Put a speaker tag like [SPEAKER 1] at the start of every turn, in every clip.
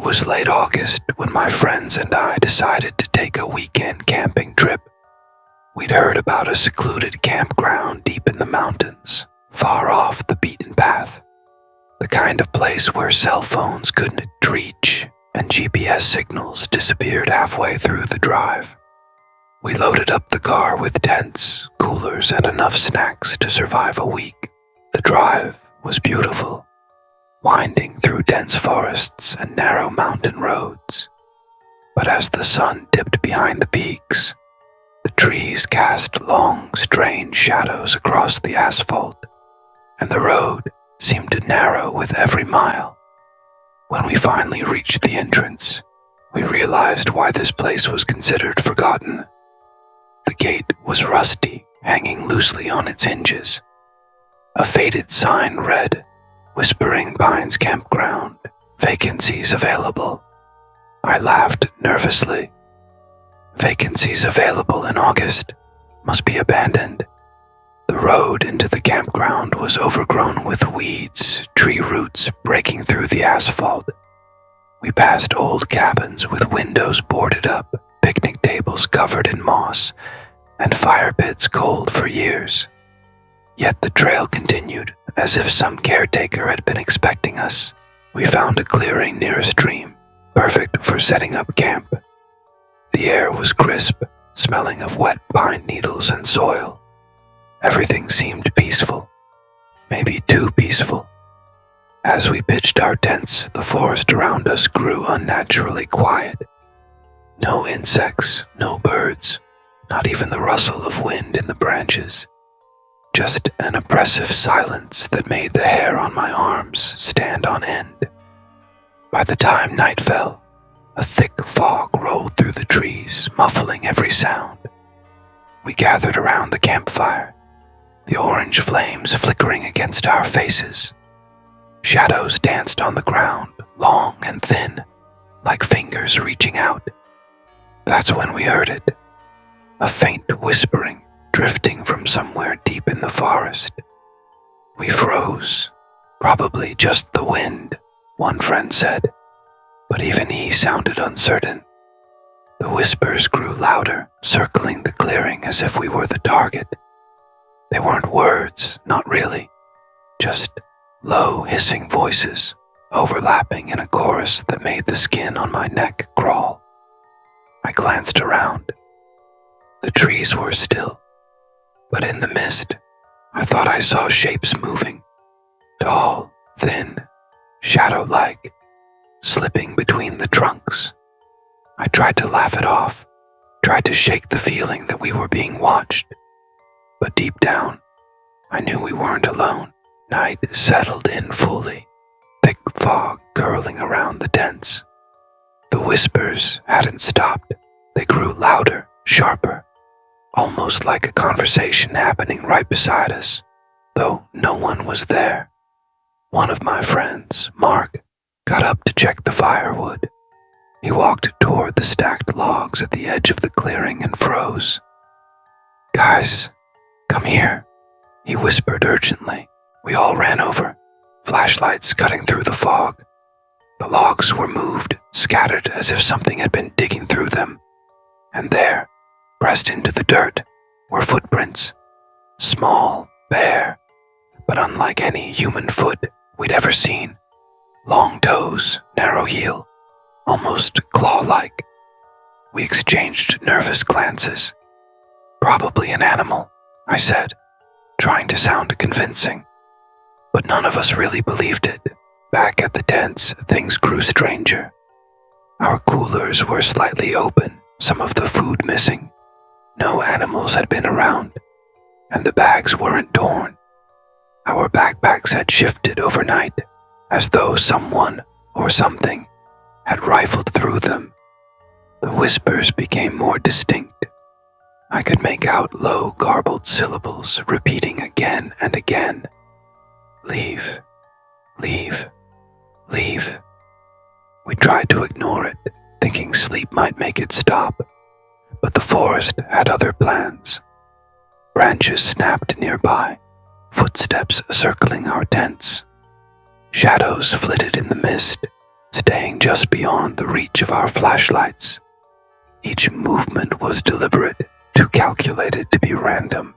[SPEAKER 1] was late August when my friends and I decided to take a weekend camping trip. We'd heard about a secluded campground deep in the mountains, far off the beaten path. The kind of place where cell phones couldn't reach and GPS signals disappeared halfway through the drive. We loaded up the car with tents, coolers, and enough snacks to survive a week. The drive was beautiful, winding through dense forests and narrow mountain roads. But as the sun dipped behind the peaks, the trees cast long, strange shadows across the asphalt, and the road seemed to narrow with every mile. When we finally reached the entrance, we realized why this place was considered forgotten. The gate was rusty, hanging loosely on its hinges. A faded sign read, "Whispering Pines Campground, vacancies available." I laughed nervously. Vacancies available in August, must be abandoned. The road into the campground was overgrown with weeds, tree roots breaking through the asphalt. We passed old cabins with windows boarded up, picnic tables covered in moss, and fire pits cold for years. Yet the trail continued, as if some caretaker had been expecting us. We found a clearing near a stream, perfect for setting up camp. The air was crisp, smelling of wet pine needles and soil. Everything seemed peaceful, maybe too peaceful. As we pitched our tents, the forest around us grew unnaturally quiet. No insects, no birds, not even the rustle of wind in the branches. Just an oppressive silence that made the hair on my arms stand on end. By the time night fell, a thick fog rolled through the trees, muffling every sound. We gathered around the campfire, the orange flames flickering against our faces. Shadows danced on the ground, long and thin, like fingers reaching out. That's when we heard it, a faint whispering drifting from somewhere deep in the forest. We froze, probably just the wind, one friend said, but even he sounded uncertain. The whispers grew louder, circling the clearing as if we were the target. They weren't words, not really, just low hissing voices, overlapping in a chorus that made the skin on my neck crawl. I glanced around. The trees were still, but in the mist, I thought I saw shapes moving, tall, thin, shadow-like, slipping between the trunks. I tried to laugh it off, tried to shake the feeling that we were being watched. But deep down, I knew we weren't alone. Night settled in fully, thick fog curling around the tents. The whispers hadn't stopped. They grew louder, sharper, almost like a conversation happening right beside us, though no one was there. One of my friends, Mark, got up to check the firewood. He walked toward the stacked logs at the edge of the clearing and froze. "Guys, come here," he whispered urgently. We all ran over, flashlights cutting through the fog. The logs were moved, scattered as if something had been digging through them. And there, pressed into the dirt, were footprints. Small, bare, but unlike any human foot we'd ever seen. Long toes, narrow heel, almost claw-like. We exchanged nervous glances. "Probably an animal," I said, trying to sound convincing. But none of us really believed it. Back at the tents, things grew stranger. Our coolers were slightly open, some of the food missing. No animals had been around, and the bags weren't torn. Our backpacks had shifted overnight, as though someone or something had rifled through them. The whispers became more distinct. I could make out low, garbled syllables repeating again and again. "Leave, leave, leave." We tried to ignore it, thinking sleep might make it stop, but the forest had other plans. Branches snapped nearby, footsteps circling our tents. Shadows flitted in the mist, staying just beyond the reach of our flashlights. Each movement was deliberate, too calculated to be random.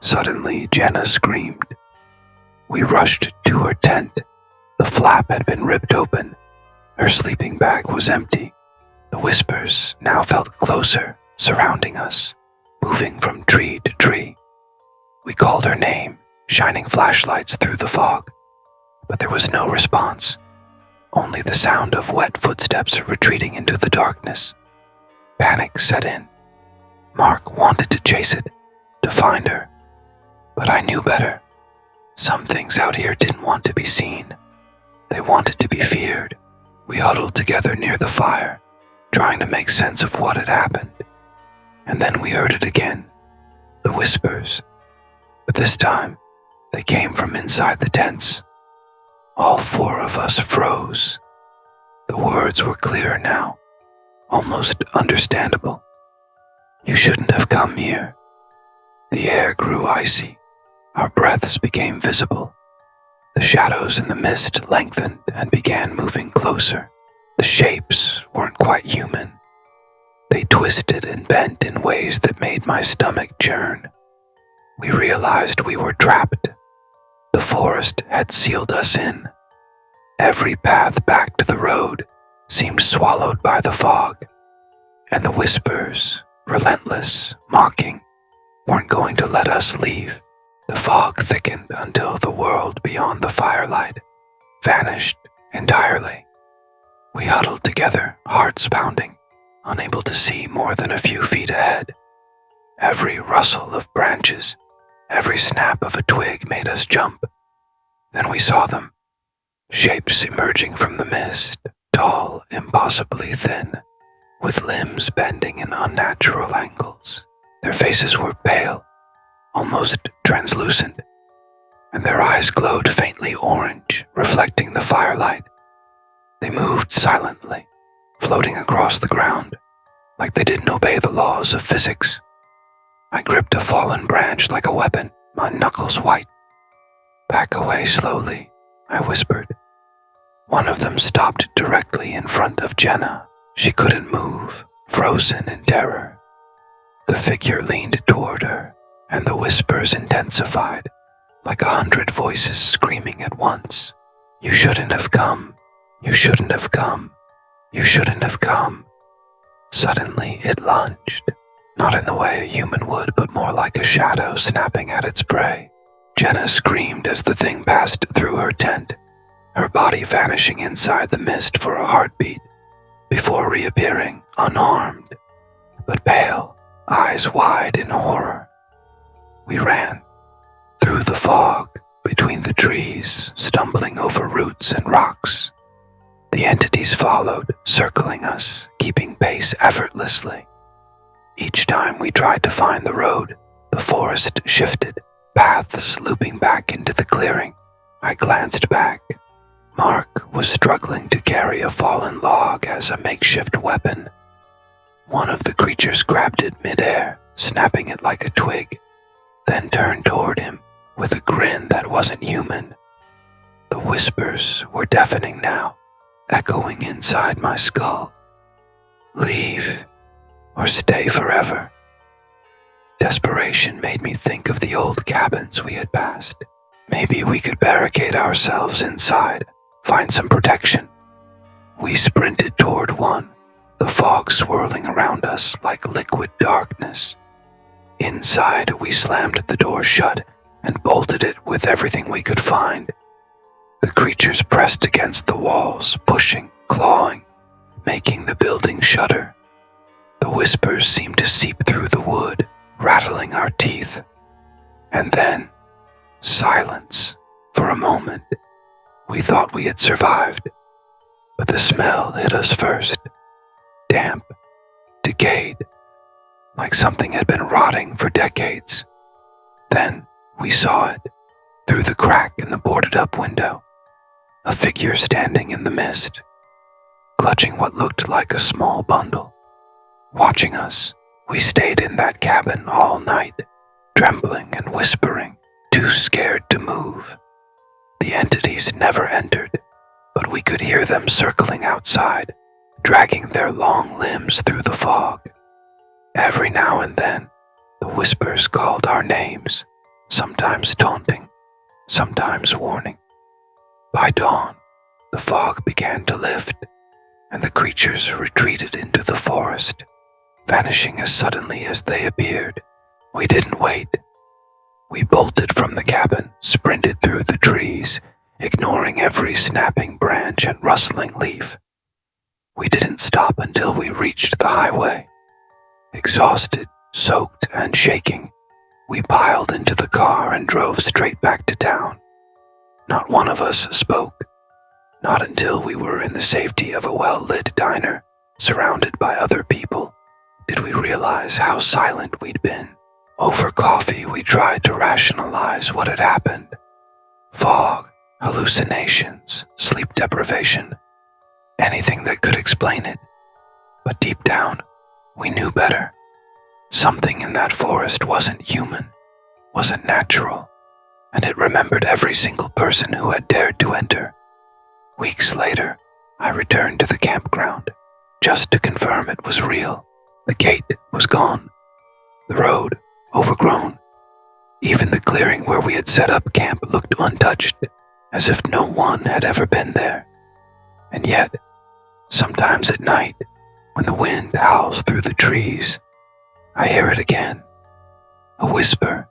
[SPEAKER 1] Suddenly, Jenna screamed. We rushed to her tent. The flap had been ripped open. Her sleeping bag was empty. The whispers now felt closer, surrounding us, moving from tree to tree. We called her name, shining flashlights through the fog, but there was no response, only the sound of wet footsteps retreating into the darkness. Panic set in. Mark wanted to chase it, to find her, but I knew better. Some things out here didn't want to be seen. They wanted to be feared. We huddled together near the fire, trying to make sense of what had happened. And then we heard it again, the whispers. But this time, they came from inside the tents. All four of us froze. The words were clear now, almost understandable. You shouldn't have come here. The air grew icy. Our breaths became visible. The shadows in the mist lengthened and began moving closer. The shapes weren't quite human. They twisted and bent in ways that made my stomach churn. We realized we were trapped. The forest had sealed us in. Every path back to the road seemed swallowed by the fog, and the whispers, relentless, mocking, weren't going to let us leave. The fog thickened until the world beyond the firelight vanished entirely. We huddled together, hearts pounding, unable to see more than a few feet ahead. Every rustle of branches, every snap of a twig made us jump. Then we saw them, shapes emerging from the mist, tall, impossibly thin, with limbs bending in unnatural angles. Their faces were pale, almost translucent, and their eyes glowed faintly orange, reflecting the firelight. They moved silently, floating across the ground, like they didn't obey the laws of physics. I gripped a fallen branch like a weapon, my knuckles white. Back away slowly, I whispered. One of them stopped directly in front of Jenna. She couldn't move, frozen in terror. The figure leaned toward her, and the whispers intensified, like 100 voices screaming at once. You shouldn't have come. You shouldn't have come. You shouldn't have come. Suddenly it lunged, not in the way a human would, but more like a shadow snapping at its prey. Jenna screamed as the thing passed through her tent, her body vanishing inside the mist for a heartbeat, before reappearing unharmed, but pale, eyes wide in horror. We ran, through the fog, between the trees, stumbling over roots and rocks. The entities followed, circling us, keeping pace effortlessly. Each time we tried to find the road, the forest shifted, paths looping back into the clearing. I glanced back. Mark was struggling to carry a fallen log as a makeshift weapon. One of the creatures grabbed it midair, snapping it like a twig, then turned toward him with a grin that wasn't human. The whispers were deafening now, echoing inside my skull. Leave, or stay forever. Desperation made me think of the old cabins we had passed. Maybe we could barricade ourselves inside, find some protection. We sprinted toward one, the fog swirling around us like liquid darkness. Inside, we slammed the door shut and bolted it with everything we could find. The creatures pressed against the walls, pushing, clawing, making the building shudder. The whispers seemed to seep through the wood, rattling our teeth. And then, silence. For a moment, we thought we had survived, but the smell hit us first. Damp, decayed, like something had been rotting for decades. Then we saw it, through the crack in the boarded-up window, a figure standing in the mist, clutching what looked like a small bundle. Watching us, we stayed in that cabin all night, trembling and whispering, too scared to move. The entities never entered, but we could hear them circling outside, dragging their long limbs through the fog. Every now and then, the whispers called our names, sometimes taunting, sometimes warning. By dawn, the fog began to lift, and the creatures retreated into the forest, vanishing as suddenly as they appeared. We didn't wait. We bolted from the cabin, sprinted through the trees, ignoring every snapping branch and rustling leaf. We didn't stop until we reached the highway. Exhausted, soaked, and shaking, we piled into the car and drove straight back to town. Not one of us spoke, not until we were in the safety of a well-lit diner, surrounded by other people, did we realize how silent we'd been. Over coffee, we tried to rationalize what had happened. Fog, hallucinations, sleep deprivation, anything that could explain it. But deep down, we knew better. Something in that forest wasn't human, wasn't natural, and it remembered every single person who had dared to enter. Weeks later, I returned to the campground, just to confirm it was real. The gate was gone. The road, overgrown. Even the clearing where we had set up camp looked untouched, as if no one had ever been there. And yet, sometimes at night, when the wind howls through the trees, I hear it again. A whisper,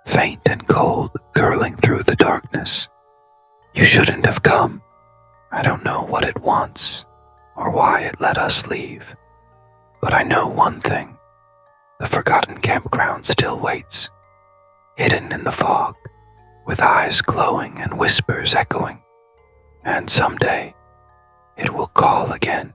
[SPEAKER 1] faint and cold, gurgling through the darkness. You shouldn't have come. I don't know what it wants, or why it let us leave. But I know one thing. The forgotten campground still waits, hidden in the fog, with eyes glowing and whispers echoing. And someday, it will call again.